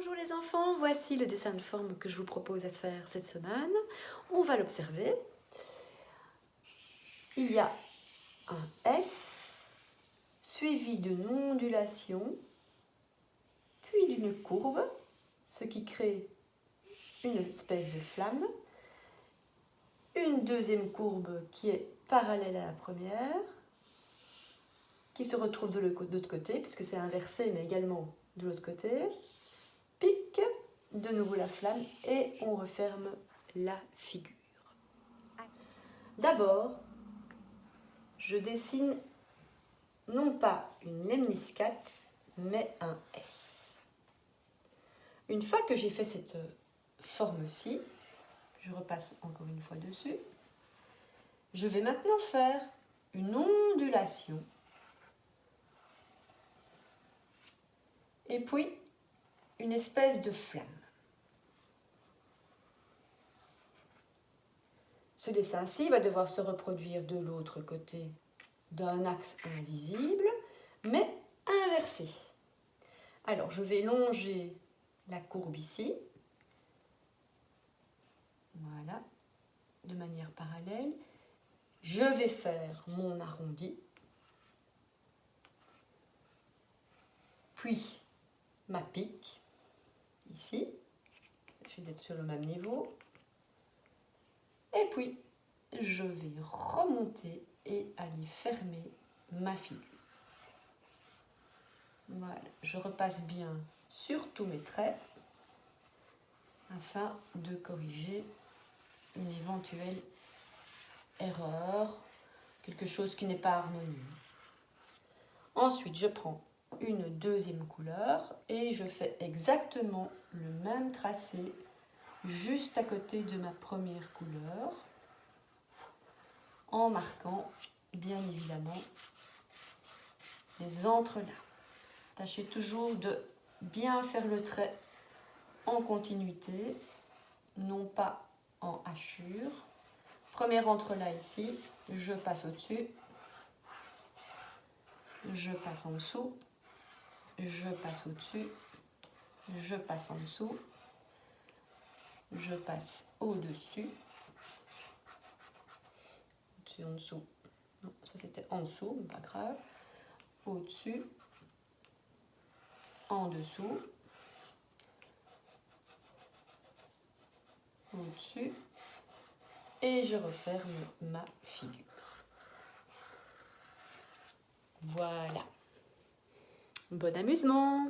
Bonjour les enfants, voici le dessin de forme que je vous propose à faire cette semaine. On va l'observer. Il y a un S suivi d'une ondulation, puis d'une courbe, ce qui crée une espèce de flamme. Une deuxième courbe qui est parallèle à la première, qui se retrouve de l'autre côté, puisque c'est inversé, mais également de l'autre côté. Pique de nouveau la flamme et on referme la figure. D'abord, je dessine non pas une lemniscate, mais un S. Une fois que j'ai fait cette forme-ci, je repasse encore une fois dessus. Je vais maintenant faire une ondulation et puis une espèce de flamme. Ce dessin-ci va devoir se reproduire de l'autre côté d'un axe invisible, mais inversé. Alors, je vais longer la courbe ici, voilà, de manière parallèle. Je vais faire mon arrondi, puis ma pique, ici, tâchez d'être sur le même niveau, et puis je vais remonter et aller fermer ma figure. Voilà, je repasse bien sur tous mes traits afin de corriger une éventuelle erreur, quelque chose qui n'est pas harmonieux. Ensuite, je prends une deuxième couleur et je fais exactement le même tracé juste à côté de ma première couleur en marquant bien évidemment les entrelacs. Tâchez toujours de bien faire le trait en continuité, non pas en hachure. Premier entrelac ici, je passe au-dessus, je passe en dessous, je passe au-dessus, je passe en dessous, je passe au-dessus, au-dessus, en dessous, non, ça c'était en dessous, mais pas grave, au-dessus, en dessous, au-dessus, et je referme ma figure. Voilà. Bon amusement!